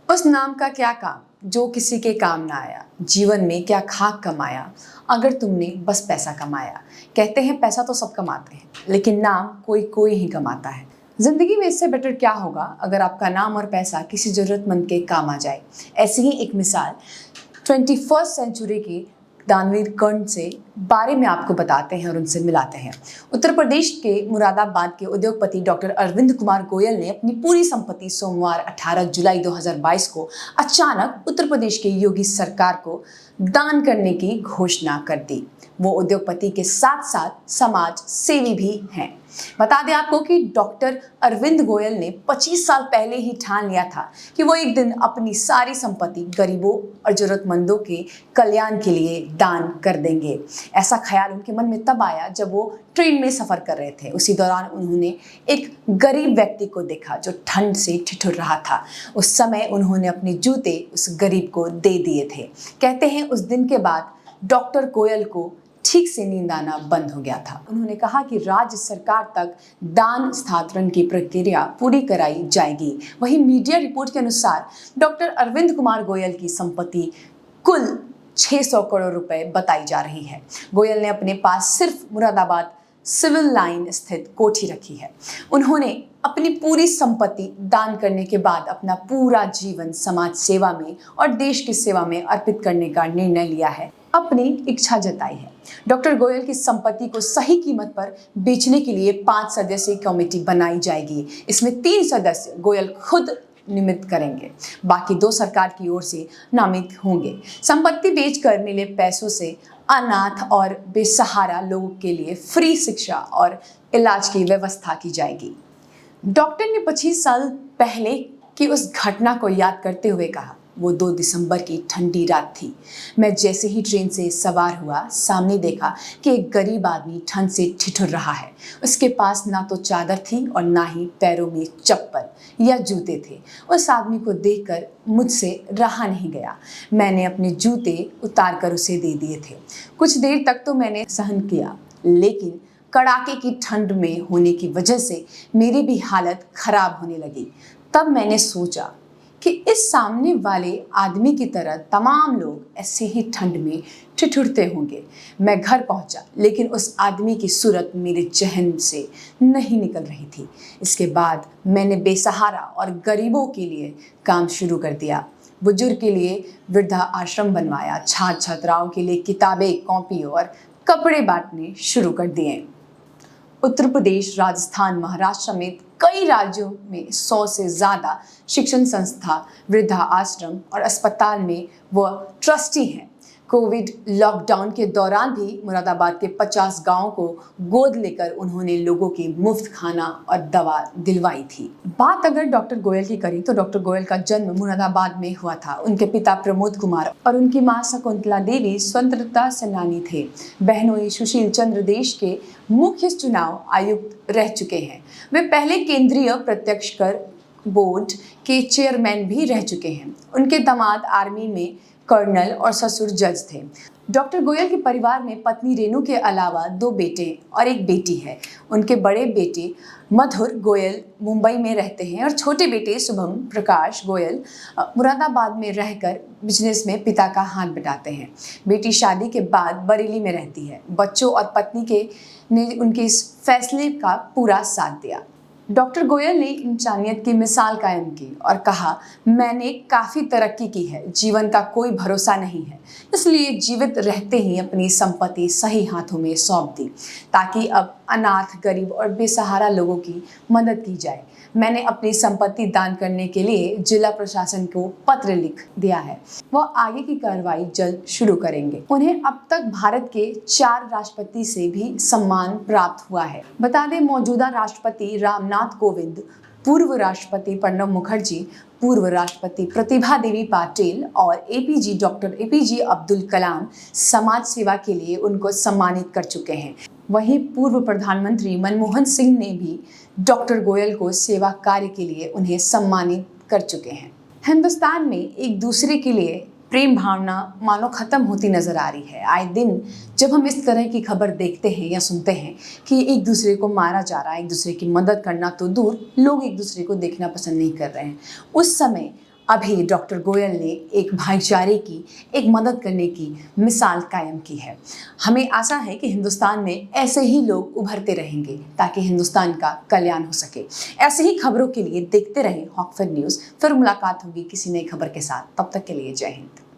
उस नाम का क्या काम जो किसी के काम ना आया, जीवन में क्या खाक कमाया अगर तुमने बस पैसा कमाया। कहते हैं पैसा तो सब कमाते हैं, लेकिन नाम कोई कोई ही कमाता है। जिंदगी में इससे बेटर क्या होगा अगर आपका नाम और पैसा किसी जरूरतमंद के काम आ जाए। ऐसी ही एक मिसाल 21st सेंचुरी की दानवीर कर्ण से बारे में आपको बताते हैं और उनसे मिलाते हैं। उत्तर प्रदेश के मुरादाबाद के उद्योगपति डॉक्टर अरविंद कुमार गोयल ने अपनी पूरी संपत्ति सोमवार 18 जुलाई 2022 को अचानक उत्तर प्रदेश की योगी सरकार को दान करने की घोषणा कर दी। वो उद्योगपति के साथ साथ समाज सेवी भी हैं। बता दें आपको कि डॉक्टर अरविंद गोयल ने 25 साल पहले ही ठान लिया था कि वो एक दिन अपनी सारी संपत्ति गरीबों और जरूरतमंदों के कल्याण के लिए दान कर देंगे। ऐसा ख्याल उनके मन में तब आया जब वो ट्रेन में सफर कर रहे थे। उसी दौरान उन्होंने एक गरीब व्यक्ति को देखा जो ठंड से ठिठुर रहा था। उस समय उन्होंने अपने जूते उस गरीब को दे दिए थे। कहते हैं उस दिन के बाद डॉक्टर गोयल को ठीक से नींद आना बंद हो गया था। उन्होंने कहा कि राज्य सरकार तक दान स्थानांतरण की प्रक्रिया पूरी कराई जाएगी। वहीं मीडिया रिपोर्ट के अनुसार डॉक्टर अरविंद कुमार गोयल की संपत्ति कुल 600 करोड़ रुपए बताई जा रही है। गोयल ने अपने पास सिर्फ मुरादाबाद सिविल लाइन स्थित कोठी रखी है। उन्होंने अपनी पूरी संपत्ति दान करने के बाद अपना पूरा जीवन समाज सेवा में और देश की सेवा में अर्पित करने का निर्णय लिया है, अपनी इच्छा जताई है। डॉक्टर गोयल की संपत्ति को सही कीमत पर बेचने के लिए 5 सदस्यीय कमेटी बनाई जाएगी। इसमें 3 सदस्य गोयल खुद निमित्त करेंगे, बाकी 2 सरकार की ओर से नामित होंगे। संपत्ति बेचकर मिले पैसों से अनाथ और बेसहारा लोगों के लिए फ्री शिक्षा और इलाज की व्यवस्था की जाएगी। डॉक्टर ने 25 साल पहले की उस घटना को याद करते हुए कहा, वो 2 दिसंबर की ठंडी रात थी। मैं जैसे ही ट्रेन से सवार हुआ, सामने देखा कि एक गरीब आदमी ठंड से ठिठुर रहा है। उसके पास ना तो चादर थी और ना ही पैरों में चप्पल या जूते थे। उस आदमी को देखकर मुझसे रहा नहीं गया। मैंने अपने जूते उतार कर उसे दे दिए थे। कुछ देर तक तो मैंने सहन किया, लेकिन कड़ाके की ठंड में होने की वजह से मेरी भी हालत खराब होने लगी। तब मैंने सोचा कि इस सामने वाले आदमी की तरह तमाम लोग ऐसे ही ठंड में ठिठुरते होंगे। मैं घर पहुंचा, लेकिन उस आदमी की सूरत मेरे जहन से नहीं निकल रही थी। इसके बाद मैंने बेसहारा और गरीबों के लिए काम शुरू कर दिया। बुजुर्ग के लिए वृद्धा आश्रम बनवाया, छात्र छात्राओं के लिए किताबें, कॉपी और कपड़े बांटने शुरू कर दिए। उत्तर प्रदेश, राजस्थान, महाराष्ट्र समेत कई राज्यों में 100 से ज़्यादा शिक्षण संस्था, वृद्धा आश्रम और अस्पताल में वह ट्रस्टी हैं। कोविड लॉकडाउन के दौरान भी मुरादाबाद के 50 गांवों को गोद लेकर उन्होंने लोगों की मुफ्त खाना और दवा दिलवाई थी। बात अगर डॉक्टर गोयल की करें तो डॉक्टर गोयल का जन्म मुरादाबाद में हुआ था। उनके पिता प्रमोद कुमार और उनकी मां शकुंतला देवी स्वतंत्रता सेनानी थे। बहनोई सुशील चंद्र देश के मुख्य चुनाव आयुक्त रह चुके हैं। वे पहले केंद्रीय प्रत्यक्ष कर बोर्ड के चेयरमैन भी रह चुके हैं। उनके दामाद आर्मी में कर्नल और ससुर जज थे। डॉक्टर गोयल के परिवार में पत्नी रेणु के अलावा 2 बेटे और एक बेटी है। उनके बड़े बेटे मधुर गोयल मुंबई में रहते हैं और छोटे बेटे शुभम प्रकाश गोयल मुरादाबाद में रहकर बिजनेस में पिता का हाथ बटाते हैं। बेटी शादी के बाद बरेली में रहती है। बच्चों और पत्नी ने उनके इस फैसले का पूरा साथ दिया। डॉक्टर गोयल ने इंसानियत की मिसाल कायम की और कहा, मैंने काफ़ी तरक्की की है, जीवन का कोई भरोसा नहीं है, इसलिए जीवित रहते ही अपनी संपत्ति सही हाथों में सौंप दी ताकि अब अनाथ, गरीब और बेसहारा लोगों की मदद की जाए। मैंने अपनी संपत्ति दान करने के लिए जिला प्रशासन को पत्र लिख दिया है। वह आगे की कार्रवाई जल्द शुरू करेंगे। उन्हें अब तक भारत के 4 राष्ट्रपति से भी सम्मान प्राप्त हुआ है। बता दें, मौजूदा राष्ट्रपति रामनाथ कोविंद, पूर्व राष्ट्रपति प्रणब मुखर्जी, पूर्व राष्ट्रपति प्रतिभा देवी पाटिल और डॉक्टर एपीजे अब्दुल कलाम समाज सेवा के लिए उनको सम्मानित कर चुके हैं। वहीं पूर्व प्रधानमंत्री मनमोहन सिंह ने भी डॉक्टर गोयल को सेवा कार्य के लिए उन्हें सम्मानित कर चुके हैं। हिंदुस्तान में एक दूसरे के लिए प्रेम भावना मानो खत्म होती नजर आ रही है। आए दिन जब हम इस तरह की खबर देखते हैं या सुनते हैं कि एक दूसरे को मारा जा रहा है, एक दूसरे की मदद करना तो दूर, लोग एक दूसरे को देखना पसंद नहीं कर रहे हैं, उस समय अभी डॉक्टर गोयल ने एक भाईचारे की, एक मदद करने की मिसाल कायम की है। हमें आशा है कि हिंदुस्तान में ऐसे ही लोग उभरते रहेंगे ताकि हिंदुस्तान का कल्याण हो सके। ऐसे ही खबरों के लिए देखते रहें हॉक फिर न्यूज़। फिर मुलाकात होगी किसी नई खबर के साथ। तब तक के लिए जय हिंद।